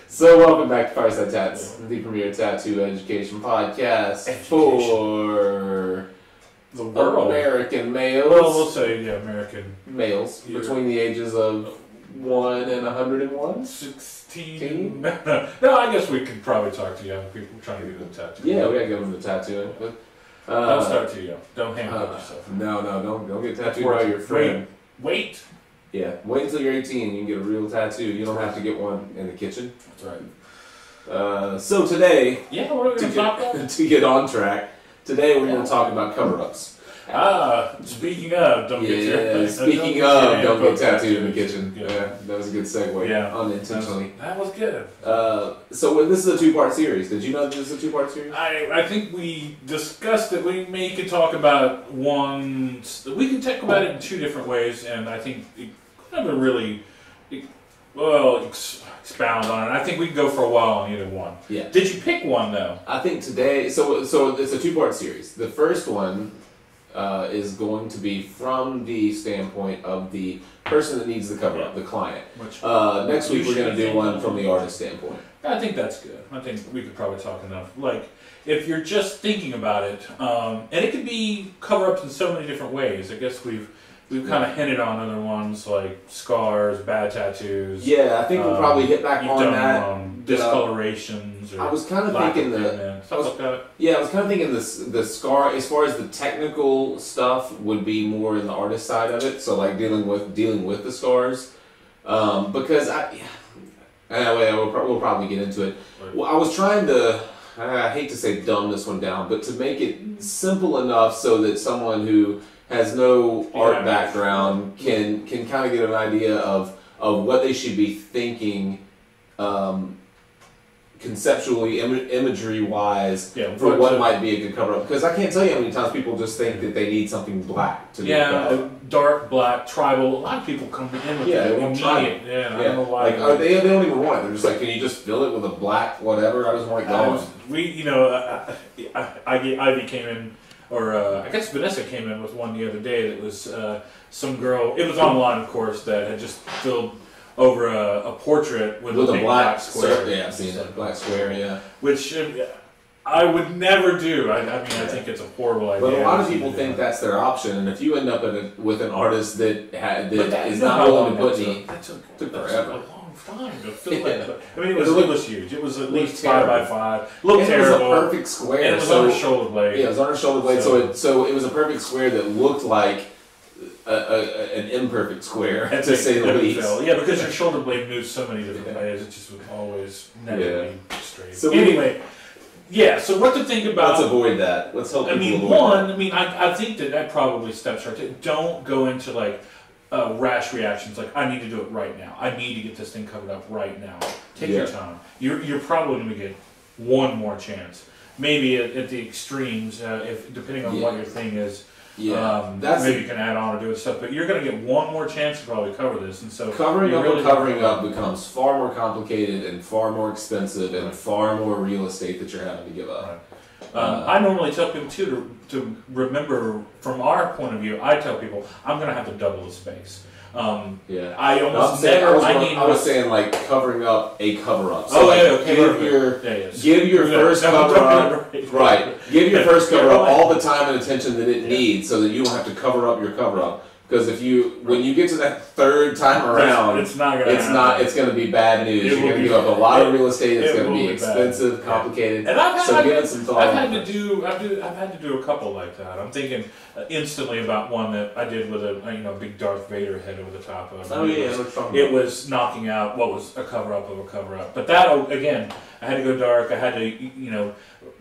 So welcome back to Fireside Chats, the premier tattoo education podcast for the world. American males. Well, we'll say American males between the ages of 1 and 101. 16. No, I guess we could probably talk to young people trying to get them tattooed. Yeah, we gotta give them the tattooing. Don't start too young. Don't handcuff yourself. No, don't get tattooed by your friend. Wait. Yeah, wait until you're 18 and you can get a real tattoo. You don't have to get one in the kitchen. That's right. So today, what are we going to talk about? To get on track, today we're going to talk about cover-ups. Speaking of, don't get tattooed in the kitchen. Yeah, that was a good segue. Yeah, unintentionally. That was good. So this is a two-part series. Did you know this is a two-part series? I think we discussed it. We could talk about one. We can talk about it in two different ways, and I think it never really expound on it. I think we can go for a while on either one. Yeah. Did you pick one though? I think today. So it's a two-part series. The first one is going to be from the standpoint of the person that needs the cover-up, the client. Next week we're going to do one from the artist standpoint. I think that's good. I think we could probably talk enough. Like, if you're just thinking about it, and it could be cover-ups in so many different ways. I guess we've kind of hinted on other ones like scars, bad tattoos. Yeah, I think we'll probably hit back on that. Discolorations. I was kind of thinking I was kind of thinking the scar, as far as the technical stuff, would be more in the artist side of it. So like dealing with the scars, because we'll probably get into it. Well, I was trying to. I hate to say dumb this one down, but to make it simple enough so that someone who has no art background can kind of get an idea of what they should be thinking conceptually, imagery-wise, for what might be a good cover-up. Because I can't tell you how many times people just think that they need something black to do a cover-up. Dark, black, tribal. A lot of people come in with they want tribal. I don't know why. Like, they don't even want it. They're just like, can you just fill it with a black whatever? I just want it going. Ivy came in, or I guess Vanessa came in with one the other day that was some girl, it was online of course, that had just filled over a portrait with a big black square. Yeah, I've seen that. Black square, yeah. Which I would never do. I mean, I think it's a horrible idea. But a lot of people think that's their option, and if you end up with an artist that is not willing to put any... That took forever. A long time to fill that. I mean, it was huge. It was at least 5 by 5. Looked terrible. It was a perfect square. And it was on her shoulder blade. Yeah, it was on her shoulder blade, so it was a perfect square that looked like an imperfect square, to say the least. Yeah, because your shoulder blade moves so many different ways, it just would always never be straight. So anyway, so what to think about? Let's avoid that. Let's hope. I think that probably steps right. Don't go into like rash reactions like, I need to do it right now. I need to get this thing covered up right now. Take your time. You're probably going to get one more chance. Maybe at the extremes, depending on what your thing is. Maybe you can add on or do stuff, but you're going to get one more chance to probably cover this, and so covering up becomes far more complicated and far more expensive and far more real estate that you're having to give up. I normally tell people too to remember from our point of view. I tell people I'm going to have to double the space. I was saying like covering up a cover-up. So give your first cover-up. Right. Give your first cover-up all the time and attention that it needs, so that you don't have to cover up your cover-up. Because when you get to that third time around, it's going to be bad news. You're going to give up a lot of real estate. It's going to be expensive, complicated. And I've had to do a couple like that. I'm thinking instantly about one that I did with a big Darth Vader head over the top of it. It was knocking out what was a cover-up of a cover-up. But that, again, I had to go dark. I had to,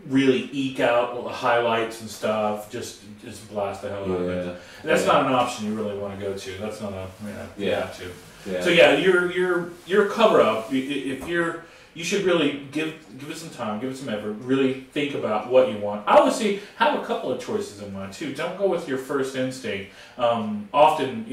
really eke out highlights and stuff. Just blast the hell out of it. That's not an option you really want to go to. That's not you have to. Yeah. So your cover up. You should really give it some time, give it some effort, really think about what you want. I would say have a couple of choices in mind too. Don't go with your first instinct. Often,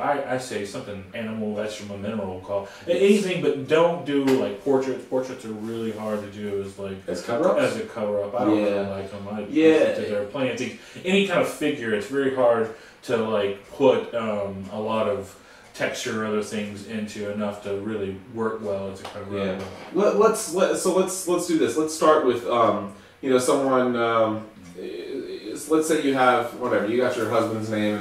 I say something animal, vegetable, mineral, call anything, but don't do like portraits. Portraits are really hard to do as a cover up. I don't really like them. There are plenty of things. Any kind of figure, it's very hard to like put a lot of texture or other things into enough to really work well as a cover. Yeah. Let's do this. Let's start with someone. Let's say you have whatever, you got your husband's name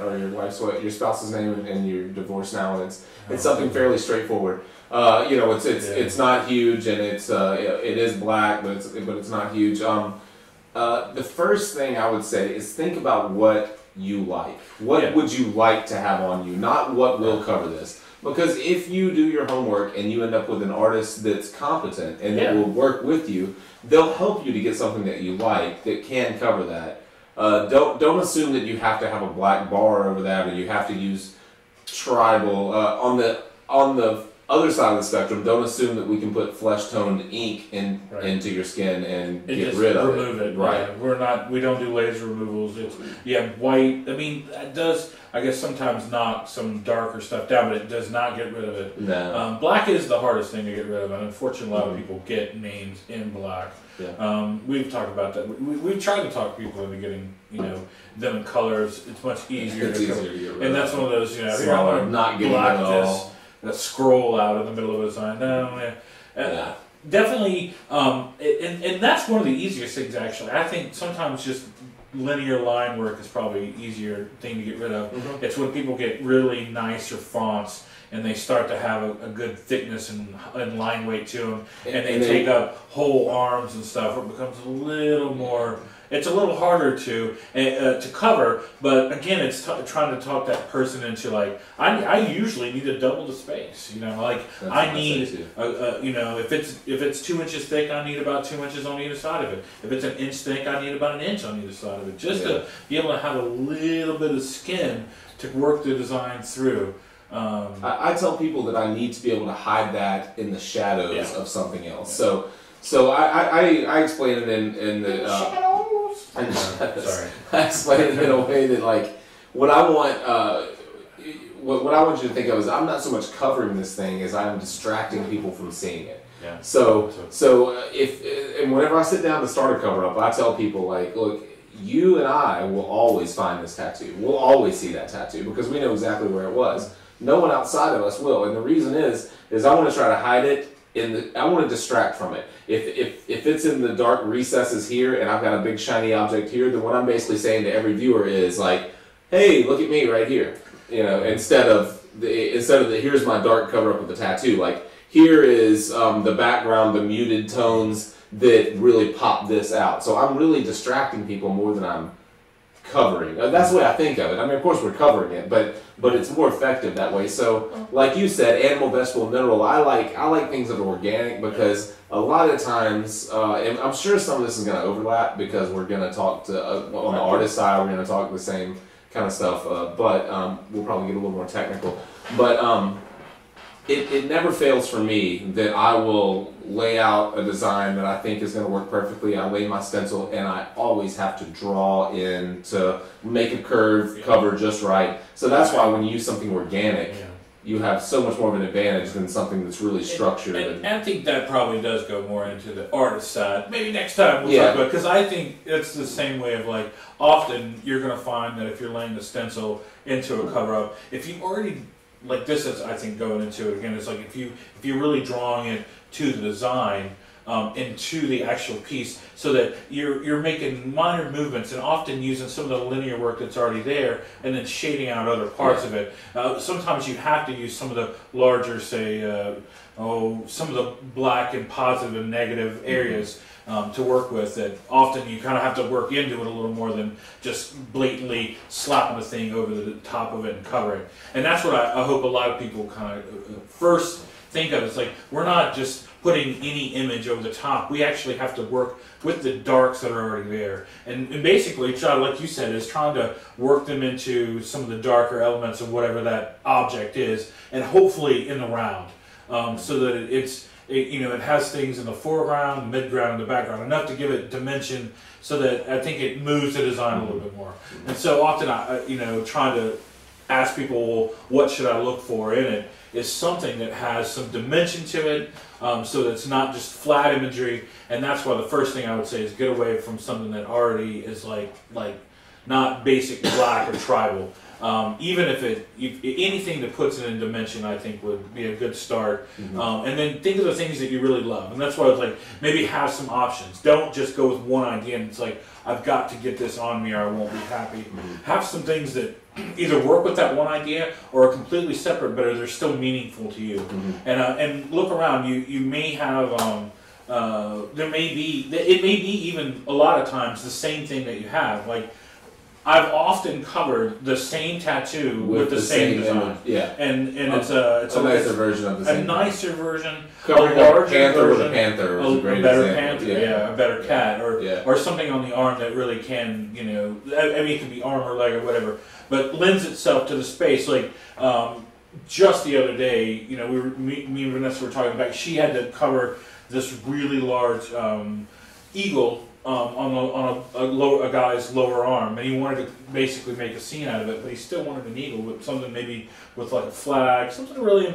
or your wife's, your spouse's name, and you're divorced now, and it's something fairly straightforward. It's not huge, and it is black, but it's not huge. The first thing I would say is think about what you like. What would you like to have on you? Not what will cover this. Because if you do your homework and you end up with an artist that's competent and that will work with you, they'll help you to get something that you like that can cover that. Don't assume that you have to have a black bar over that, or you have to use tribal. On the other side of the spectrum, don't assume that we can put flesh-toned ink into your skin and get rid of it. Remove it. Right. Yeah, we don't do laser removals. It's white. I mean, it does, I guess, sometimes knock some darker stuff down, but it does not get rid of it. No. Black is the hardest thing to get rid of, and unfortunately, a lot of people get names in black. Yeah. We've talked about that. We've tried to talk people into getting, them in colors. It's much easier. It's easier to get rid of. And that's one of those, smaller, not getting black it all. That scroll out in the middle of a design. Definitely, and that's one of the easiest things, actually. I think sometimes just linear line work is probably easier thing to get rid of. Mm-hmm. It's when people get really nicer fonts and they start to have a good thickness and line weight to them, and they take up whole arms and stuff. It becomes a little more. It's a little harder to cover, but again, it's trying to talk that person into I usually need to double the space. I need if it's 2 inches thick, I need about 2 inches on either side of it. If it's an inch thick, I need about an inch on either side of it, just to be able to have a little bit of skin to work the design through. I tell people that I need to be able to hide that in the shadows of something else. So I explain it in the sorry. I explain it in a way that what I want what I want you to think of is I'm not so much covering this thing as I'm distracting people from seeing it. Yeah. So whenever I sit down to start a cover up, I tell people look, you and I will always find this tattoo. We'll always see that tattoo because we know exactly where it was. No one outside of us will, and the reason is I want to try to hide it. I want to distract from it. If it's in the dark recesses here and I've got a big shiny object here, then what I'm basically saying to every viewer is hey, look at me right here. Instead of here's my dark cover up with the tattoo. Here is the background, the muted tones that really pop this out. So I'm really distracting people more than I'm covering. That's the way I think of it. I mean, of course we're covering it, but it's more effective that way. So, like you said, animal, vegetable, mineral. I like things that are organic because a lot of times, and I'm sure some of this is going to overlap because we're going to talk to on the artist side. We're going to talk the same kind of stuff, but we'll probably get a little more technical. But it never fails for me that I will lay out a design that I think is going to work perfectly. I lay my stencil, and I always have to draw in to make a curve cover just right. So that's why when you use something organic, you have so much more of an advantage than something that's really structured. And I think that probably does go more into the artist side. Maybe next time we'll talk about it, because I think it's the same way of often you're going to find that if you're laying the stencil into a cover up, if you already this is, I think, going into it again, it's if you're really drawing it to the design into the actual piece, so that you're making minor movements and often using some of the linear work that's already there and then shading out other parts of it. Sometimes you have to use some of the larger, say, some of the black and positive and negative areas to work with, that often you kind of have to work into it a little more than just blatantly slapping the thing over the top of it and cover it. And that's what I hope a lot of people kind of first think of. It's we're not just putting any image over the top. We actually have to work with the darks that are already there. And basically, like you said, is trying to work them into some of the darker elements of whatever that object is, and hopefully in the round, so that it has things in the foreground, the midground, and the background, enough to give it dimension so that I think it moves the design a little bit more. And so often, trying to ask people, well, what should I look for in it, is something that has some dimension to it, so that it's not just flat imagery. And that's why the first thing I would say is get away from something that already is not basic black or tribal. even if anything that puts it in dimension, I think would be a good start. And then think of the things that you really love, and that's why I was like, maybe have some options. Don't just go with one idea and it's like, I've got to get this on me or I won't be happy. Have some things that either work with that one idea or are completely separate, but they're still meaningful to you. And look around. You may have it may be even a lot of times the same thing that you have. Like, I've often covered the same tattoo with the same design. And it's a nicer version of the same. A nicer version. Covering a larger panther version, with a panther was a great better example. panther, a better cat, or something on the arm that really can, I mean, it can be arm or leg or whatever, but lends itself to the space. Like, just the other day, me and Vanessa were talking about, she had to cover this really large eagle on a guy's lower arm, and he wanted to basically make a scene out of it, but he still wanted an eagle with something maybe with like a flag, something really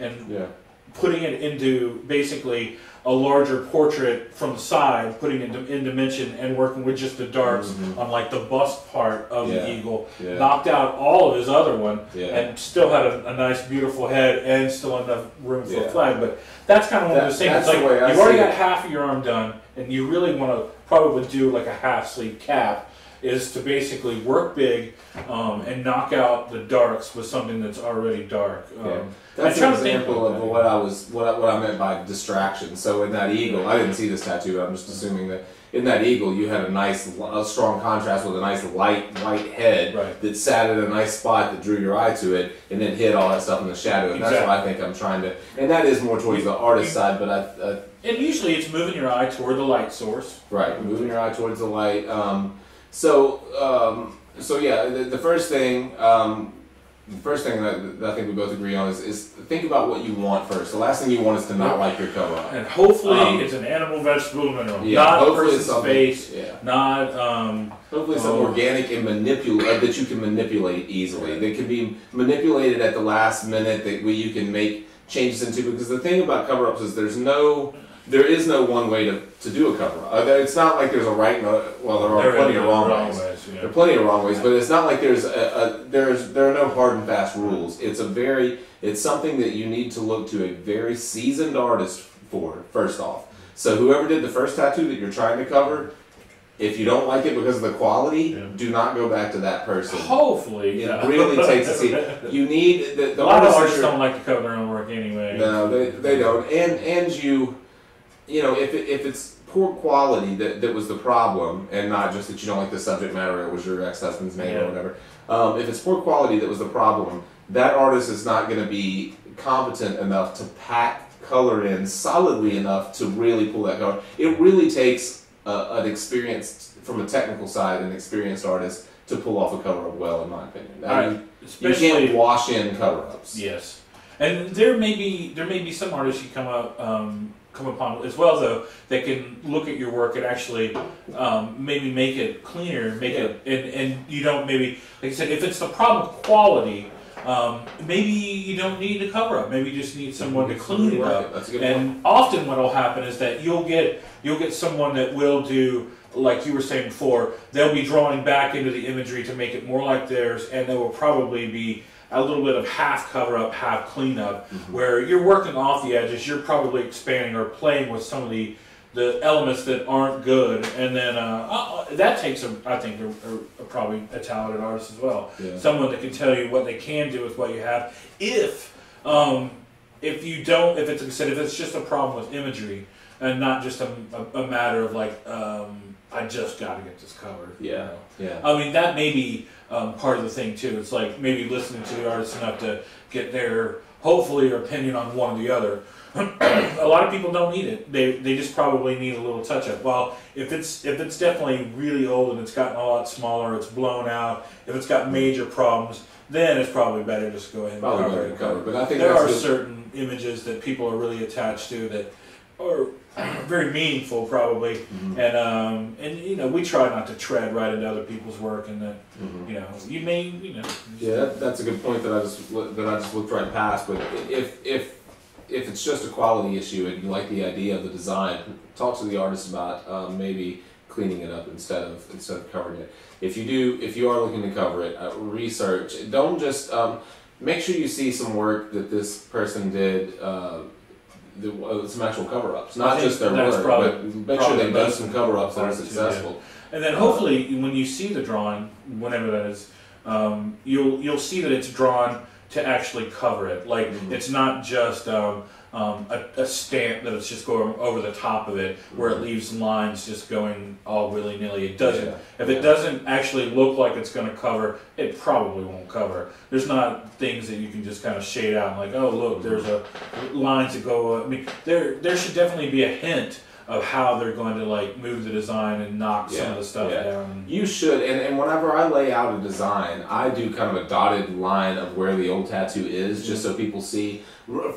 and putting it into basically a larger portrait from the side, putting it in dimension and working with just the darks on like the bust part of the eagle, knocked out all of his other one, and still had a nice beautiful head and still enough room for a flag. But that's kind of one of those things. It's like, you've already got half of your arm done, and you really want to probably do like a half sleeve cap, is to basically work big and knock out the darks with something that's already dark. That's an example of what I meant by distraction. So in that eagle, I didn't see this tattoo, I'm just assuming that in that eagle you had a strong contrast with a nice light white head that sat at a nice spot that drew your eye to it, and then hid all that stuff in the shadow. And that's what I think I'm trying to, and that is more towards the artist side, but and usually it's moving your eye toward the light source. Right, moving your eye towards the light. So yeah, the first thing that I think we both agree on is think about what you want first. The last thing you want is to not like your cover art. And hopefully it's an animal, vegetable, mineral. Not a person's face. Not hopefully something organic and that you can manipulate easily. That can be manipulated at the last minute, that you can make changes into. Because the thing about cover-ups is there is no one way to do a cover up. It's not like there's a right and there are plenty of wrong ways. There are plenty of wrong ways, but it's not like there are no hard and fast rules. It's something that you need to look to a very seasoned artist for, first off. So whoever did the first tattoo that you're trying to cover, if you don't like it because of the quality, do not go back to that person. Hopefully, it really takes a seat. You need a lot of artists don't like to cover their own work anyway. No, they don't, and if it's poor quality that was the problem, and not just that you don't like the subject matter, it was your ex-husband's name or whatever. If it's poor quality that was the problem, that artist is not going to be competent enough to pack color in solidly enough to really pull that color. It really takes an experienced, from a technical side, an experienced artist to pull off a cover-up well, in my opinion. You can't wash in cover-ups. Yes, and there may be some artists you come upon as well, though, that can look at your work and actually maybe make it cleaner, and you don't, maybe, like I said, if it's the problem with quality, maybe you don't need to cover up. Maybe you just need someone to clean it up. That's a good and point. Often what will happen is that you'll get someone that will do, like you were saying before, they'll be drawing back into the imagery to make it more like theirs, and there will probably be a little bit of half cover up, half clean up, where you're working off the edges, you're probably expanding or playing with some of the elements that aren't good, and then that takes I think probably a talented artist as well. Someone that can tell you what they can do with what you have. If it's just a problem with imagery and not just a matter of like I just got to get this covered. I mean, that may be part of the thing too. It's like maybe listening to the artist enough to get their, hopefully, their opinion on one or the other. A lot of people don't need it. They just probably need a little touch up. Well, if it's definitely really old and it's gotten a lot smaller, it's blown out, if it's got major problems, then it's probably better just go ahead and cover it. But I think there are certain images that people are really attached to that are very meaningful, probably, and we try not to tread right into other people's work, and that you may that's a good point that I just looked right past. But if it's just a quality issue and you like the idea of the design, talk to the artist about maybe cleaning it up instead of covering it. If you are looking to cover it, research. Don't just make sure you see some work that this person did. Some actual cover-ups, not just their work, but make sure they've done some cover-ups that are successful. Yeah. And then hopefully, when you see the drawing, whenever that is, you'll see that it's drawn to actually cover it. Like it's not just a stamp that it's just going over the top of it, where it leaves lines just going all willy-nilly. It doesn't. Yeah. If it doesn't actually look like it's going to cover, it probably won't cover. There's not things that you can just kind of shade out, like, oh look, there's a lines that go. I mean, there should definitely be a hint of how they're going to like move the design and knock some of the stuff down. You should, and whenever I lay out a design, I do kind of a dotted line of where the old tattoo is, just so people see. My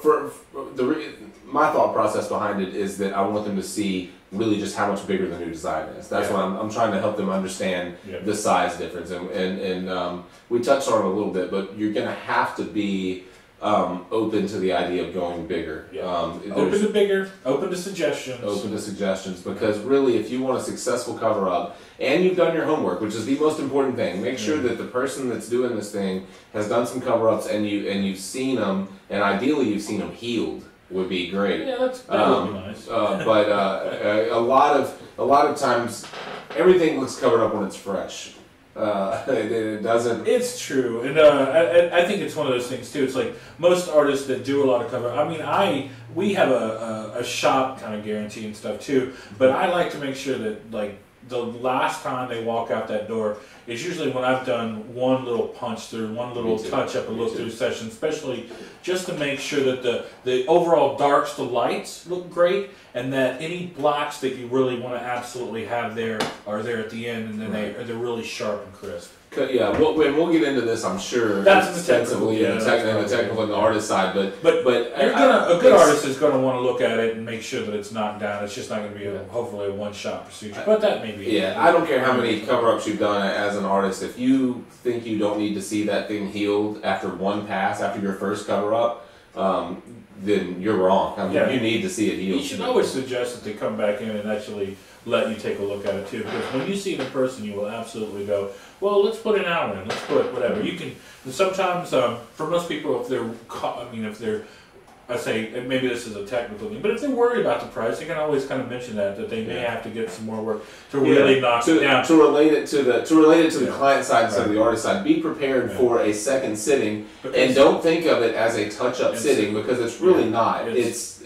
thought process behind it is that I want them to see really just how much bigger the new design is. That's what I'm trying to help them understand the size difference, and we touched on it a little bit, but you're going to have to be open to the idea of going bigger. Open to bigger, open to suggestions. Open to suggestions, because really if you want a successful cover-up, and you've done your homework, which is the most important thing, make sure that the person that's doing this thing has done some cover-ups and you've seen them, and ideally you've seen them healed would be great. Yeah, that would be nice. But a lot of times everything looks covered up when it's fresh. It doesn't. It's true, and I think it's one of those things too. It's like most artists that do a lot of cover. I mean, we have a shop kind of guarantee and stuff too, but I like to make sure that like the last time they walk out that door is usually when I've done one little punch through, one little touch up, a look through session, especially just to make sure that the overall darks to lights look great, and that any blacks that you really want to absolutely have there are there at the end, and then they're really sharp and crisp. Yeah, we'll get into this, I'm sure. That's extensively in the technical and the artist side, but a good artist is going to want to look at it and make sure that it's knocked down. It's just not going to be hopefully a one-shot procedure, but that may be. Yeah, I don't care how many cover-ups you've done as an artist. If you think you don't need to see that thing healed after one pass, after your first cover-up, then you're wrong. I mean, you need to see it healed. You should always suggest that they come back in and actually let you take a look at it too, because when you see it in person, you will absolutely go, well, let's put an hour in, let's put whatever. You can, sometimes, for most people, if they're, I say, maybe this is a technical thing, but if they're worried about the price, they can always kind of mention that they may have to get some more work to really knock it down. To relate it to the client side instead of the artist side, be prepared for a second sitting, and don't think of it as a touch-up sitting, because it's really not. It's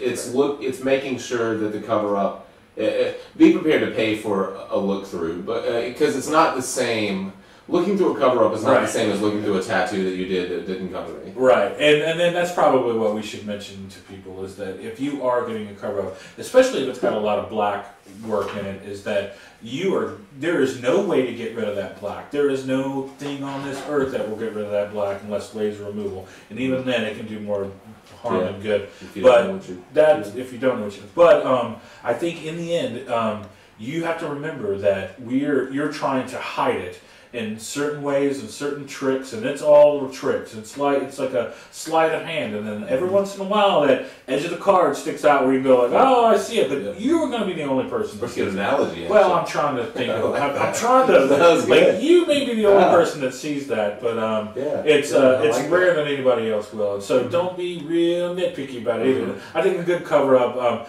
making sure that the cover-up, be prepared to pay for a look-through, but because it's not the same. Looking through a cover-up is not the same as looking through a tattoo that you did that didn't cover me. Right, and then that's probably what we should mention to people, is that if you are getting a cover-up, especially if it's got a lot of black work in it, is that there is no way to get rid of that black. There is no thing on this earth that will get rid of that black unless laser removal, and even then it can do more harm than good. If you don't know what you do. But I think in the end, you have to remember that you're trying to hide it in certain ways and certain tricks, and it's all tricks. It's like a sleight of hand, and then every once in a while that edge of the card sticks out where you go like, oh, I see it, but you're going to be the only person. Let's get an analogy. Well, I'm trying to think of. I'm trying to like you may be the only person that sees that, but it's rare that anybody else will. So don't be real nitpicky about it either. I think a good cover up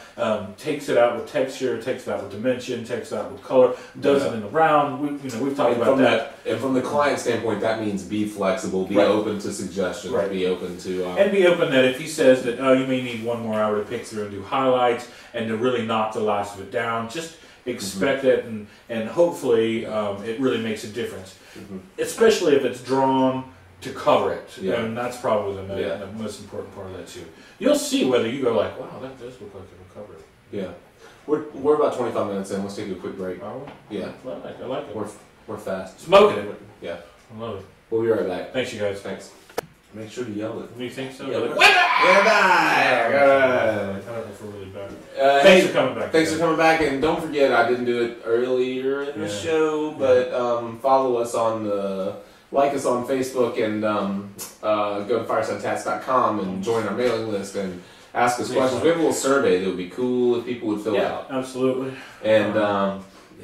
takes it out with texture, takes it out with dimension, takes it out with color, does it in the round. We've talked about that. And from the client standpoint, that means be flexible, be open to suggestions, be open to... and be open that if he says that, oh, you may need one more hour to pick through and do highlights and to really knock the last of it down, just expect it, and hopefully it really makes a difference. Especially if it's drawn to cover it. And that's probably the most important part of that too. You'll see whether you go like, wow, that does look like it'll cover it. Yeah. We're about 25 minutes in. Let's take a quick break. Yeah. I like it. We're fast. Smoking it. Yeah. I love it. We'll be right back. Thanks, you guys. Thanks. Make sure to yell it. Do you think so? Yeah, we're back! I don't know if we're really back. Thanks for coming back. Thanks for coming back, and don't forget, I didn't do it earlier in the show, but follow us like us on Facebook, and go to firesidetats.com and join our mailing list and ask us questions. We have a little survey that would be cool if people would fill out. Absolutely. And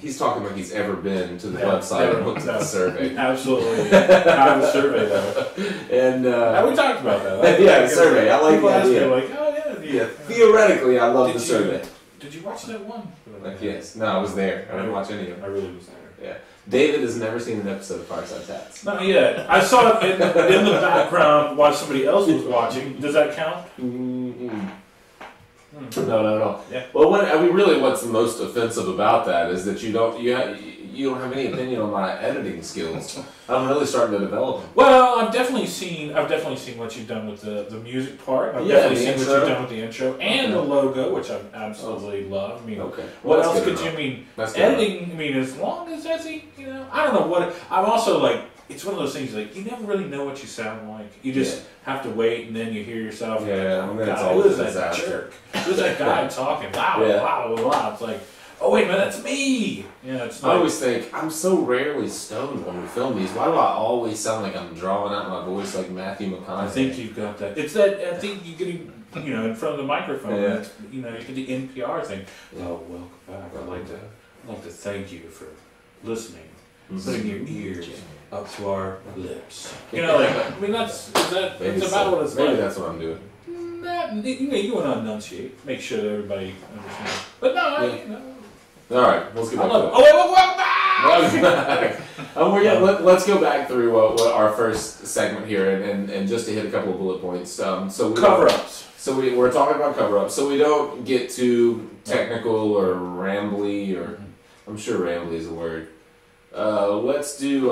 He's talking like he's ever been to the website and looked at the survey. Absolutely. I have a survey though. And we talked about that. Yeah, the survey. I like the idea. Like, oh yeah. Theoretically, I love the survey. Did you watch that one? Yes. No, I was there. I didn't watch any of them. I really was there. Yeah. David has never seen an episode of Fireside Chats. Not yet. I saw it in the background while somebody else was watching. Does that count? No. Yeah. Well, what's the most offensive about that is that you don't have any opinion on my editing skills. I'm really starting to develop them. Well, I've definitely seen what you've done with the music part. I've definitely seen what you've done with the intro and the logo, which I absolutely love. I mean, what else could you mean? Editing. I mean, as long as I think, I don't know what. I'm also like. It's one of those things like you never really know what you sound like. You just have to wait, and then you hear yourself. Yeah, like, who is that jerk? Who's that guy talking? Wow. It's like, oh wait a minute, that's me. Yeah, it's. I always think I'm so rarely stoned when we film these. Why do I always sound like I'm drawing out my voice like Matthew McConaughey? I think you've got that. It's that. I think you getting in front of the microphone. Yeah. You get the NPR thing. Yeah. Oh, welcome back. I'd like to thank you for listening, putting your ears up to our lips. That's about what it's like. Maybe that's what I'm doing. You want to enunciate, make sure that everybody understands. But no, All right, let's get back to it. Welcome back! Let's go back through what our first segment here, and just to hit a couple of bullet points. Cover-ups. So we're talking about cover-ups, so we don't get too technical or rambly, or I'm sure rambly is a word. Let's do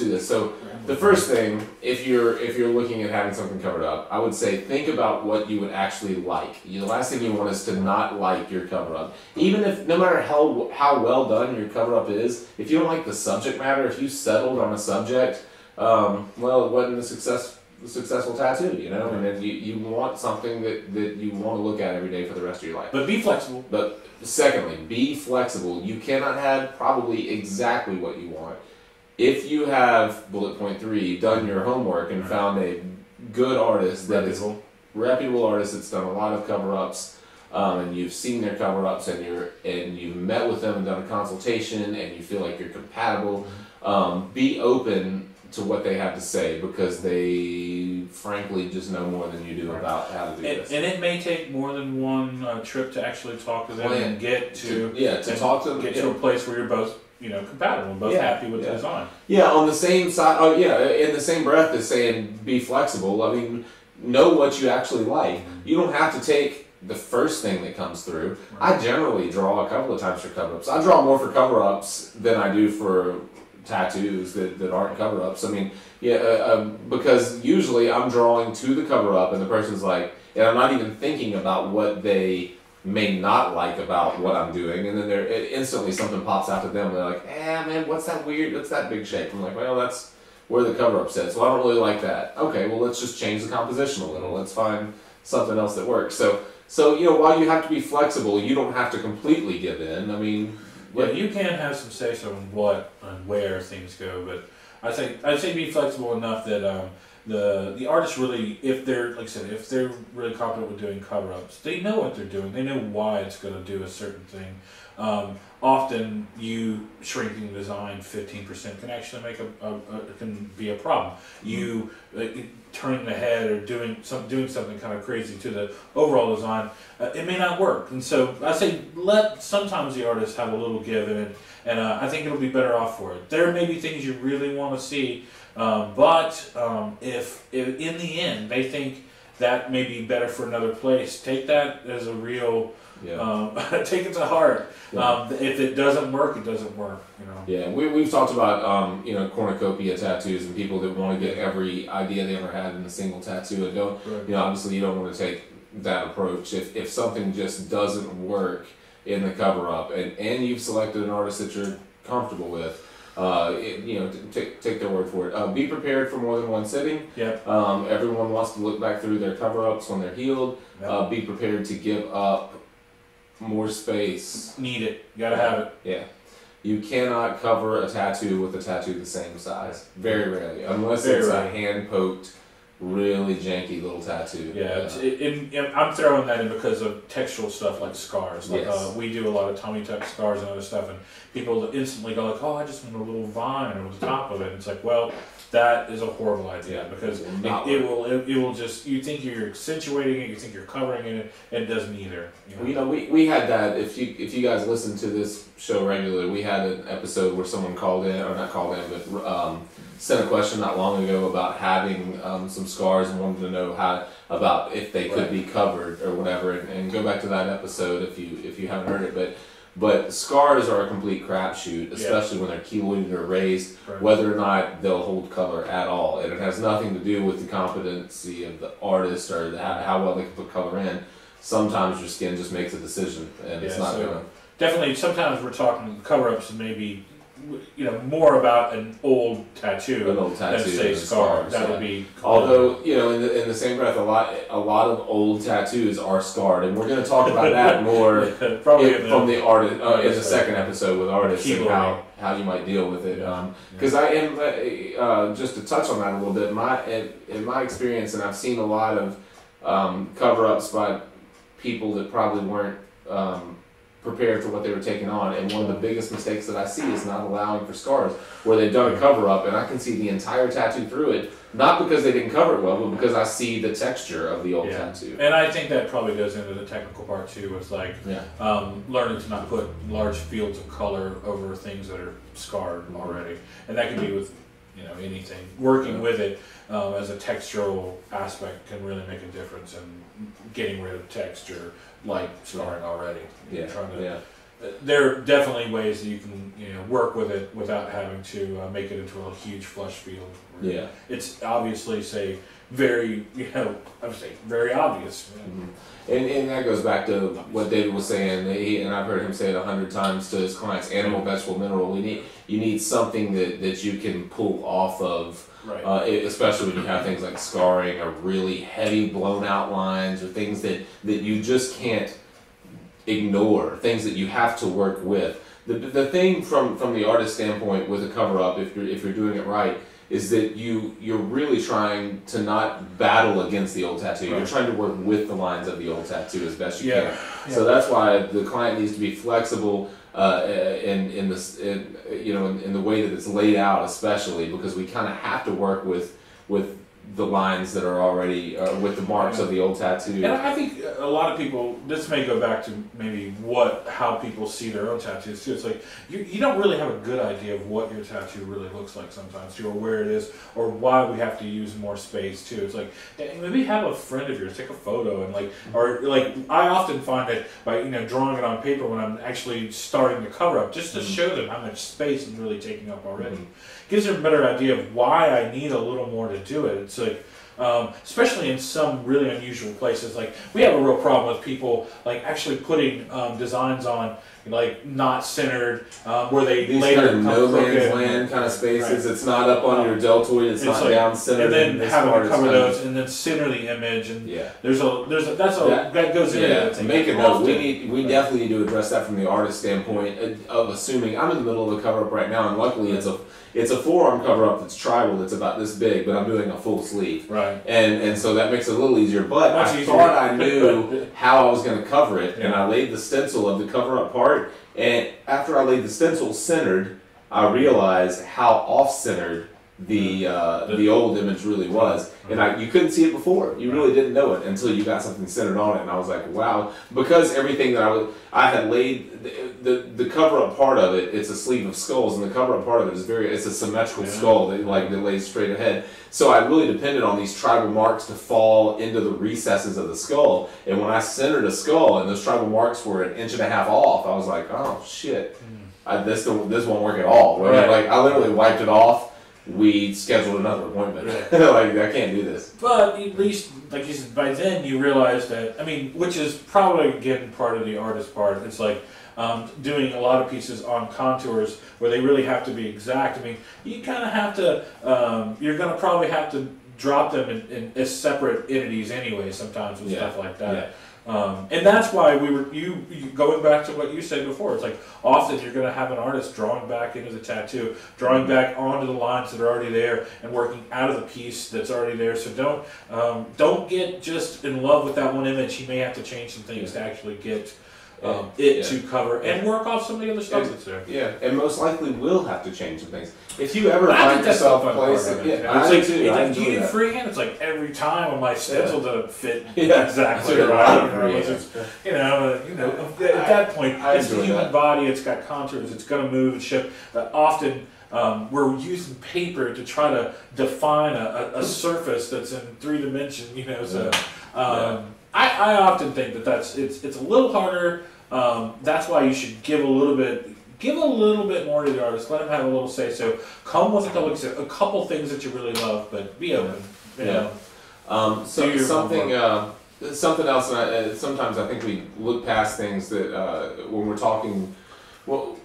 this. So the first thing, if you're looking at having something covered up, I would say think about what you would actually like. The last thing you want is to not like your cover up. Even if, no matter how well done your cover up is, if you don't like the subject matter, if you settled on a subject, well, it wasn't a successful tattoo, and you want something that you want to look at every day for the rest of your life. But be flexible. But secondly, be flexible. You cannot have probably exactly what you want. If you have, bullet point 3, done your homework and found a good artist reputable artist that's done a lot of cover-ups, and you've seen their cover-ups and you've met with them and done a consultation and you feel like you're compatible, be open to what they have to say, because they frankly just know more than you do about how to do this. And it may take more than one trip to actually talk to them and get to talk to them, get to a place where you're both compatible and both happy with the design. Yeah, on the same side. In the same breath as saying be flexible. I mean, know what you actually like. You don't have to take the first thing that comes through. Right. I generally draw a couple of times for cover-ups. I draw more for cover-ups than I do for tattoos that aren't cover-ups. I mean, because usually I'm drawing to the cover-up and the person's like, and I'm not even thinking about what they may not like about what I'm doing, and then instantly something pops out to them and they're like, man, what's that big shape? I'm like, well, that's where the cover-up says, so I don't really like that. Okay, well, let's just change the composition a little. Let's find something else that works. So while you have to be flexible, you don't have to completely give in. I mean, you can have some say-so on what and where things go, but I'd say be flexible enough that the artists really, if they're really confident with doing cover-ups, they know what they're doing. They know why it's going to do a certain thing. Often, you shrinking the design 15% can actually make can be a problem. You turning the head or doing something kind of crazy to the overall design, it may not work. And so I say let sometimes the artists have a little give in it, and I think it'll be better off for it. There may be things you really want to see, but if in the end they think that may be better for another place, take that as a real. Take it to heart. If it doesn't work, it doesn't work. Yeah, we've talked about cornucopia tattoos and people that want to get every idea they ever had in a single tattoo and don't. Right. Obviously you don't want to take that approach. If something just doesn't work in the cover up and you've selected an artist that you're comfortable with, take their word for it. Be prepared for more than one sitting. Yep. Everyone wants to look back through their cover ups when they're healed. Yep. Be prepared to give up more space. Need it. You gotta have it. Yeah. You cannot cover a tattoo with a tattoo the same size. Very rarely. Unless it's a hand-poked really janky little tattoo. Yeah, I'm throwing that in because of textural stuff like scars. Like we do a lot of tummy tuck scars and other stuff, and people instantly go like, "Oh, I just want a little vine over the top of it." And it's like, well, that is a horrible idea because it will just, you think you're accentuating it, you think you're covering it, and it does neither. We had that. If you guys listen to this show regularly, we had an episode where someone called in, or not called in, but sent a question not long ago about having some scars and wanted to know about if they could be covered or whatever. And go back to that episode if you haven't heard it, But scars are a complete crapshoot, especially when they're keloided or raised, whether or not they'll hold color at all. And it has nothing to do with the competency of the artist or how well they can put color in. Sometimes your skin just makes a decision, and it's not going to... Definitely, sometimes we're talking cover-ups and maybe, more about an old tattoo than say scar. That would be... Although, in the same breath, a lot of old tattoos are scarred, and we're going to talk about that more from the artist in the second episode with artists and how you might deal with it. Because I am, just to touch on that a little bit, in my experience, and I've seen a lot of cover-ups by people that probably weren't prepared for what they were taking on, and one of the biggest mistakes that I see is not allowing for scars, where they've done a cover-up and I can see the entire tattoo through it, not because they didn't cover it well, but because I see the texture of the old tattoo. And I think that probably goes into the technical part too, is like learning to not put large fields of color over things that are scarred already, and that can be with anything. Working with it as a textural aspect can really make a difference in getting rid of texture like scarring already. There are definitely ways that you can work with it without having to make it into a huge flush field. It's obviously very I would say very obvious. And that goes back to what David was saying, and I've heard him say it 100 times to his clients: animal, vegetable, mineral. You need something that you can pull off of. Especially when you have things like scarring or really heavy blown out lines or things that you just can't ignore, things that you have to work with. The thing from the artist standpoint with a cover up, if you're doing it right, is that you're really trying to not battle against the old tattoo. You're trying to work with the lines of the old tattoo as best you can. So that's why the client needs to be flexible in the way that it's laid out, especially because we kind of have to work with the lines that are already with the marks of the old tattoo. And I think a lot of people, this may go back to maybe how people see their own tattoos too. It's like you don't really have a good idea of what your tattoo really looks like sometimes too, or where it is, or why we have to use more space too. It's like maybe have a friend of yours take a photo and I often find that by drawing it on paper when I'm actually starting the cover up, just to show them how much space I'm really taking up already. Gives them a better idea of why I need a little more to do it. It's like, especially in some really unusual places, like we have a real problem with people actually putting designs on not centered, where they later kind of no man's land kind of spaces. It's not up on your deltoid. It's not down centered. And then having to cover those and then center the image. And that goes into it. To make a note, we definitely need to address that from the artist standpoint of assuming I'm in the middle of a cover up right now, and luckily it's a forearm cover up that's tribal, that's about this big, but I'm doing a full sleeve. And so that makes it a little easier. But I thought I knew how I was going to cover it, and I laid the stencil of the cover up part. And after I laid the stencil centered, I realized how off-centered the old image really was. And you couldn't see it before. You really didn't know it until you got something centered on it. And I was like, wow. Because everything that I had laid, the cover-up part of it, it's a sleeve of skulls, and the cover-up part of it is it's a symmetrical skull that lays straight ahead. So I really depended on these tribal marks to fall into the recesses of the skull. And when I centered a skull and those tribal marks were 1.5 inches off, I was like, oh shit, this won't work at all. I literally wiped it off. We scheduled another appointment. I can't do this. But at least, like you said, by then you realize that, which is probably, again, part of the artist part. It's like doing a lot of pieces on contours where they really have to be exact. You kind of have to, you're going to probably have to drop them in as separate entities anyway sometimes with stuff like that. And that's why we were you going back to what you said before. It's like often you're going to have an artist drawing back into the tattoo, drawing back onto the lines that are already there, and working out of the piece that's already there. So don't get just in love with that one image. You may have to change some things to actually get to cover and work off some of the other stuff that's there. Yeah, and most likely will have to change some things. If you ever find yourself placing, if you do freehand, it's like every time on my stencil doesn't fit exactly right. At that point, it's the human body. It's got contours. It's going to move and shift. Often. We're using paper to try to define a surface that's in 3 dimensions. I often think that it's a little harder. That's why you should give a little bit more to the artist. Let them have a little say. So come with a couple things that you really love, but be open. Something else. And sometimes I think we look past things that when we're talking. Well,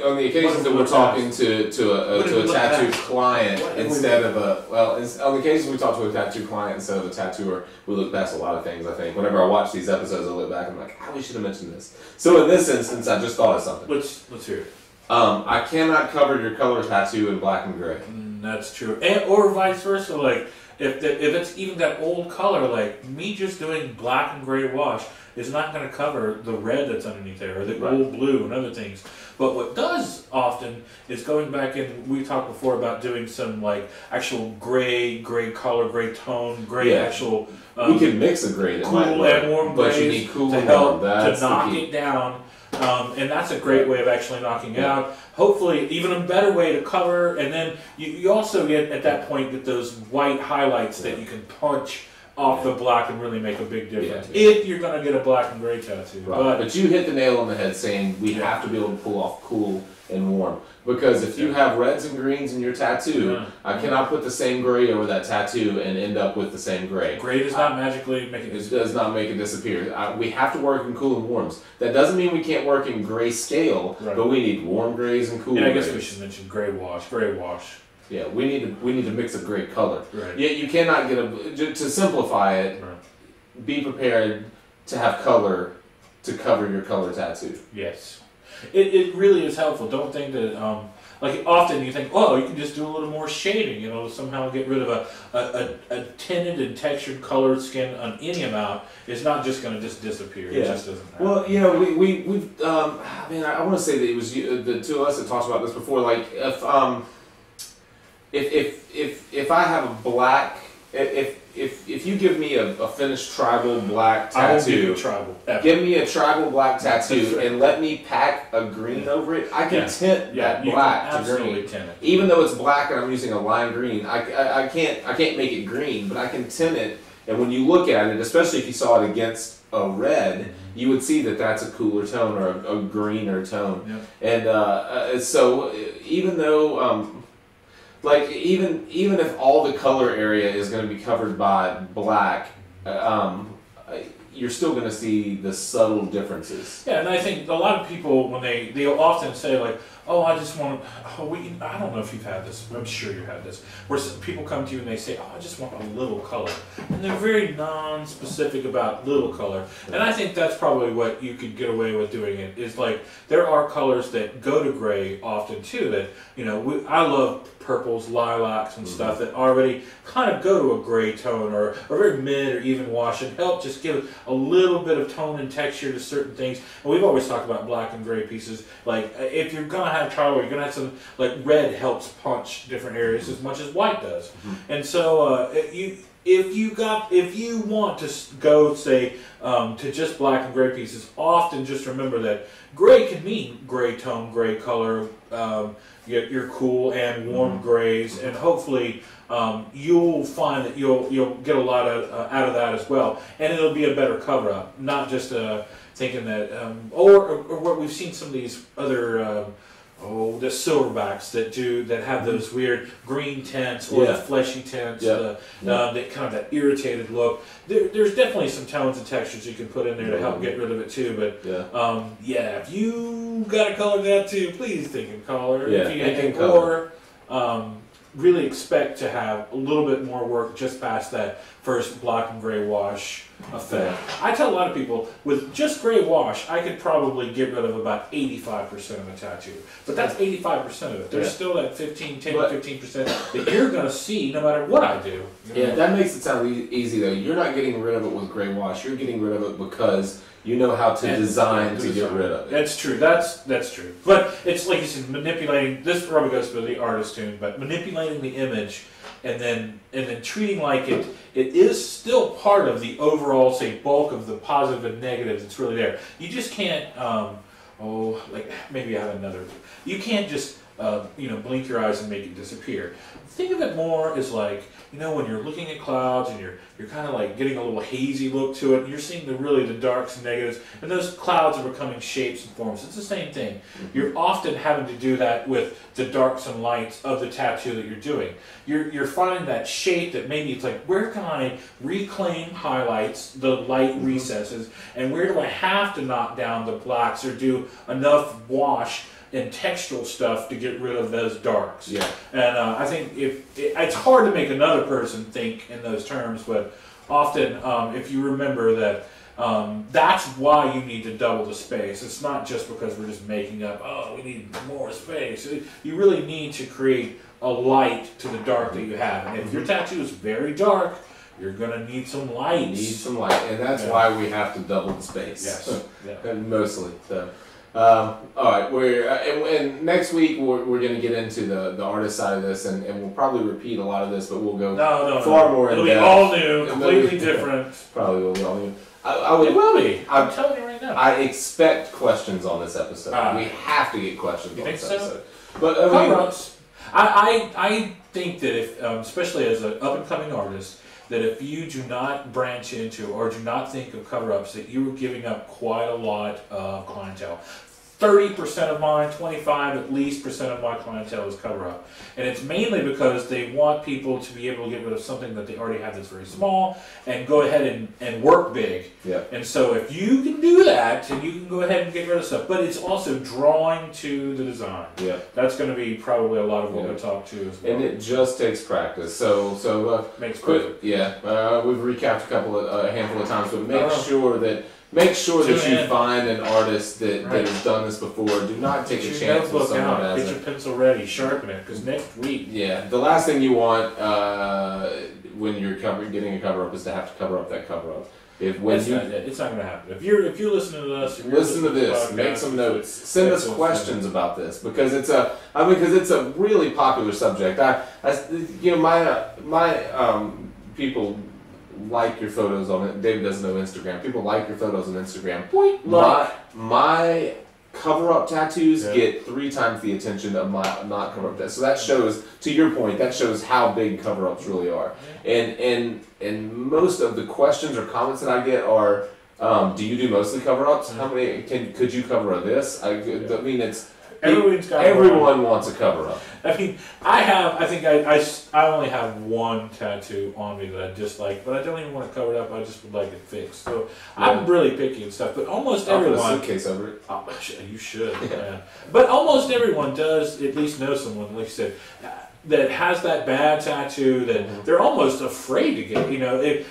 on the occasions that we're talking to a tattoo client instead of on the occasions we talk to a tattoo client instead of a tattooer, we look past a lot of things. I think whenever I watch these episodes, I look back and I'm like, we should have mentioned this. So in this instance, I just thought of something. Let's hear it. I cannot cover your color tattoo in black and gray. That's true, or vice versa. Like if it's even that old color, like me just doing black and gray wash is not going to cover the red that's underneath there, or the old blue and other things. But what does often is going back in, we talked before about doing some like actual gray color, gray tone, actual... we can mix a gray that cool might work, and warm but grays you need cool to help to knock it down. And that's a great way of actually knocking it out. Hopefully, even a better way to cover, and then you also get, at that point, get those white highlights that you can punch off the black and really make a big difference if you're going to get a black and gray tattoo. Right. But you hit the nail on the head saying we have to be able to pull off cool and warm. Because if you have reds and greens in your tattoo, I cannot put the same gray over that tattoo and end up with the same gray. Gray does not magically make it disappear. It does not make it disappear. We have to work in cool and warms. That doesn't mean we can't work in gray scale, but we need warm grays and cool grays. And I guess we should mention gray wash. Yeah, we need to mix a great color. Right. Yeah, you cannot get to simplify it. Right. Be prepared to have color to cover your color tattoo. Yes, it really is helpful. Don't think that like often you think, you can just do a little more shading. Somehow get rid of a tinted and textured colored skin on any amount. It's not just going to just disappear. Yeah. It just doesn't happen. Well, we've I want to say that it was the two of us that talked about this before. Like if I have a black, if you give me a finished tribal black tattoo, I won't give you a tribal. Give me a tribal black tattoo and let me pack a green over it. I can tint that black to green, tint it. Even though it's black and I'm using a lime green. I can't make it green, but I can tint it. And when you look at it, especially if you saw it against a red, you would see that that's a cooler tone or a greener tone. Yep. And so even though even if all the color area is going to be covered by black, you're still going to see the subtle differences. Yeah, and I think a lot of people, when they'll often say like, I just want I don't know if you've had this, I'm sure you had this, where people come to you and they say, I just want a little color. And they're very non-specific about little color. And I think that's probably what you could get away with doing it, is like, there are colors that go to gray often too, that, I love purples, lilacs, and stuff that already kind of go to a gray tone or very mid or even wash and help just give a little bit of tone and texture to certain things. And we've always talked about black and gray pieces. Like if you're going to have tribal, you're going to have some, like red helps punch different areas as much as white does. And so if you want to go, say, to just black and gray pieces, often just remember that gray can mean gray tone, gray color, your cool and warm grays, and hopefully you'll find that you'll get a lot out of that as well, and it'll be a better cover up, not just thinking that or what we've seen some of these other the silverbacks that have those weird green tints or the fleshy tints, that kind of that irritated look. There's definitely some tones and textures you can put in there to help get rid of it too. But if you got a color tattoo, please think in color. Or really expect to have a little bit more work just past that first black and gray wash. effect. I tell a lot of people, with just gray wash, I could probably get rid of about 85% of a tattoo. But that's 85% of it. There's still that 10 to 15% that you're going to see no matter what I do. Yeah, that makes it sound easy, though. You're not getting rid of it with gray wash. You're getting rid of it because you know how to design to get rid of it. That's true. That's true. But it's like you said, manipulating. This probably goes to the artist tune, but manipulating the image and then treating like it is still part of the overall, say, bulk of the positive and negatives that's really there. You just can't. Like maybe I have another. You can't just blink your eyes and make it disappear. Think of it more as like, when you're looking at clouds and you're kind of like getting a little hazy look to it, and you're seeing the darks and negatives, and those clouds are becoming shapes and forms. It's the same thing. Mm-hmm. You're often having to do that with the darks and lights of the tattoo that you're doing. You're finding that shape that maybe it's like, where can I reclaim highlights, the light recesses, and where do I have to knock down the blacks or do enough wash and textural stuff to get rid of those darks. Yeah. And I think it's hard to make another person think in those terms, but often if you remember that that's why you need to double the space. It's not just because we're just making up, we need more space. You really need to create a light to the dark that you have. And if your tattoo is very dark, you're going to need some light. And that's why we have to double the space. Yes. And mostly. So. All right, and next week we're going to get into the artist side of this, and we'll probably repeat a lot of this, but we'll go far more in depth. It'll be all new, completely different. Probably will be all new. It will be. I'm telling you right now. I expect questions on this episode. We have to get questions on this episode. But I think that if, especially as an up-and-coming artist, that if you do not branch into or do not think of cover-ups, that you are giving up quite a lot of clientele. 30% of mine, 25% at least of my clientele is cover-up. And it's mainly because they want people to be able to get rid of something that they already have that's very small and go ahead and work big. Yeah. And so if you can do that, and you can go ahead and get rid of stuff, but it's also drawing to the design. Yeah. That's going to be probably a lot of what we'll talk to as well. And it just takes practice. So makes perfect. Yeah. We've recapped a handful of times, but make sure that you find an artist that has done this before. Do not take a chance with someone else. Get your pencil ready, sharpen it, because next week. Yeah, the last thing you want when you're getting a cover up is to have to cover up that cover up. It's not going to happen. If you're listening to us, listen to this. Make some notes. Send us questions about this because it's a really popular subject. My people like your photos on it. David doesn't know Instagram. People like your photos on Instagram. My cover-up tattoos get 3 times the attention of my not cover-up tattoos. So that shows, to your point, that shows how big cover-ups really are. And most of the questions or comments that I get are, do you do mostly cover-ups? How many could you cover this? I mean, it's everyone wants a cover-up. I mean, I only have one tattoo on me that I dislike, but I don't even want to cover it up. I just would like it fixed. So I'm really picky and stuff. But almost everyone. I'll put a suitcase over it. You should. Yeah. But almost everyone does at least know someone, like you said, that has that bad tattoo that they're almost afraid to get.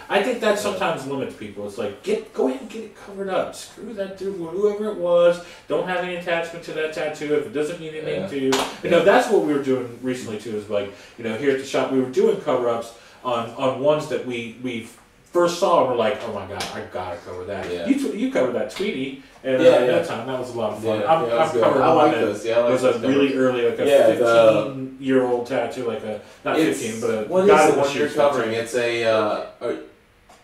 I think that sometimes limits people. It's like, go ahead and get it covered up. Screw that dude, whoever it was. Don't have any attachment to that tattoo if it doesn't mean anything to you. That's what we were doing recently too. Is like, here at the shop, we were doing cover-ups on ones that we first saw and we're like, oh my god, I gotta cover that. Yeah. You covered that Tweety, and that time that was a lot of fun. I'm covering one that was a really early, like a 15-year-old tattoo, like not 15, but a what guy is the one you're covering? It's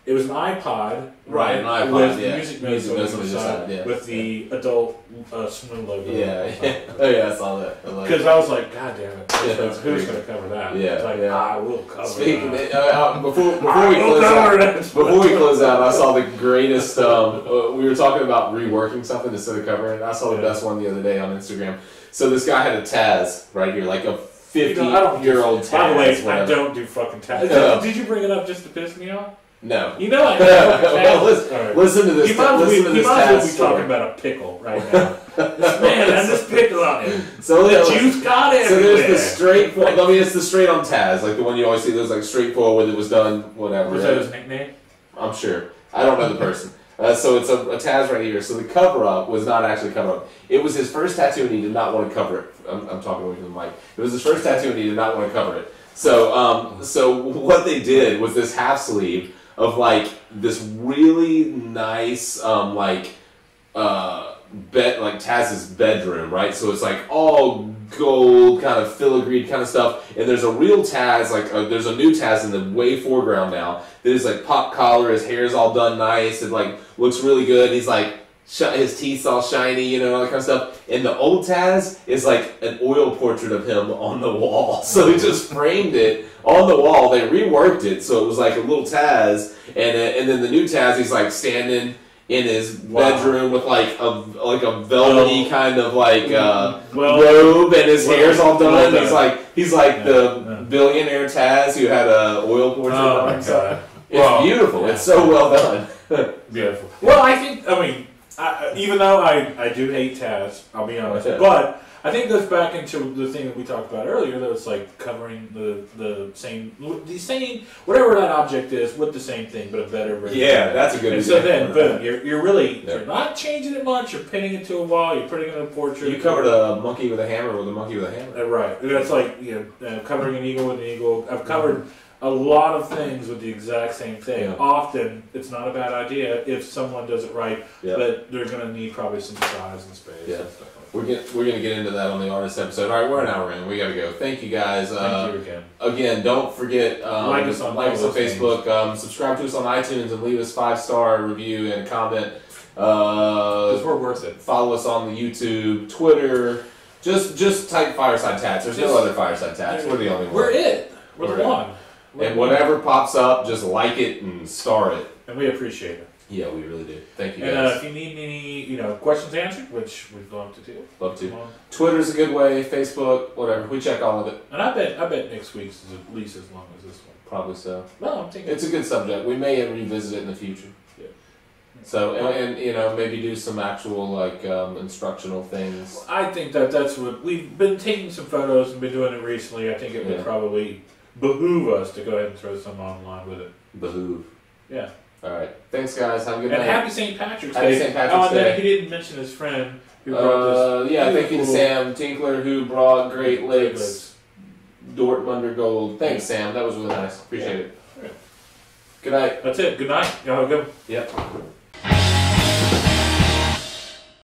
it was an iPod, right? An iPod, with music notes on the side, with the adult swim logo. I saw that. Because I was like, God damn it, who's going to cover that? I will cover that. Before we close out, I saw the greatest. We were talking about reworking something instead of covering it. I saw the best one the other day on Instagram. So this guy had a Taz right here, like a 50-year-old Taz. By the way, I don't do fucking Taz. Did you bring it up just to piss me off? No. Well, listen to this. You might as well be talking about a pickle right now. Man, has this pickle on it. So juice got it. So there's the straight. It's the straight on Taz, like the one you always see. There's like straight forward. It was done. Whatever. Was that his nickname? I'm sure. I don't know the person. So it's a Taz right here. So the cover-up was not actually cover-up. It was his first tattoo and he did not want to cover it. I'm talking away from the mic. It was his first tattoo and he did not want to cover it. So so what they did was this half sleeve of like this really nice Taz's bedroom, right? So it's like all gold, kind of filigreed kind of stuff. And there's a real Taz, there's a new Taz in the way foreground now. There's like pop collar, his hair's all done nice, it like looks really good. He's like his teeth's all shiny, all that kind of stuff. And the old Taz is like an oil portrait of him on the wall. So he just framed it on the wall. They reworked it so it was like a little Taz, and then the new Taz, he's like standing in his bedroom with like a velvety kind of robe, and his hair's all done. He's like the billionaire Taz who had a oil portrait on. So it's beautiful. Yeah. It's so well done. Beautiful. Well, I mean, even though I do hate Taz, I'll be honest, but I think it goes back into the thing that we talked about earlier, that it's like covering the same whatever that object is with the same thing, but a better version. Yeah, that's a good example. So then, boom, you're not changing it much. You're pinning it to a wall. You're putting it in a portrait. You covered a monkey with a hammer with a monkey with a hammer. Right. That's like covering an eagle with an eagle. I've covered a lot of things with the exact same thing. Yeah. Often, it's not a bad idea if someone does it right, but they're going to need probably some size and space. Yeah. And stuff. We're going to get into that on the artist episode. All right, we're an hour in. We got to go. Thank you, guys. Thank you again. Again, don't forget, like us on Facebook, subscribe to us on iTunes, and leave us 5-star review and comment. Because we're worth it. Follow us on the YouTube, Twitter. Just type Fireside Tats. There's no other Fireside Tats. We're the only one. We're it. We're the one. And whatever pops up, just like it and star it. And we appreciate it. Yeah, we really do. Thank you, guys. And if you need any, questions answered, which we'd love to do. Love to. Twitter's a good way. Facebook, whatever. We check all of it. And I bet next week's is at least as long as this one. Probably so. No, I'm thinking it's a good subject. We may revisit it in the future. Yeah. So and maybe do some actual instructional things. I think that's what we've been taking some photos and been doing it recently. I think it would probably behoove us to go ahead and throw some online with it. Behoove. Yeah. All right. Thanks, guys. Have a good night. And happy St. Patrick's Day. Happy St. Patrick's Day. Then he didn't mention his friend who brought this. Thank you to Sam Tinkler who brought Great Lakes Dortmunder Gold. Thanks, Sam. That was really nice. Appreciate it. Okay. Good night. That's it. Good night. Y'all have a good one. Yep.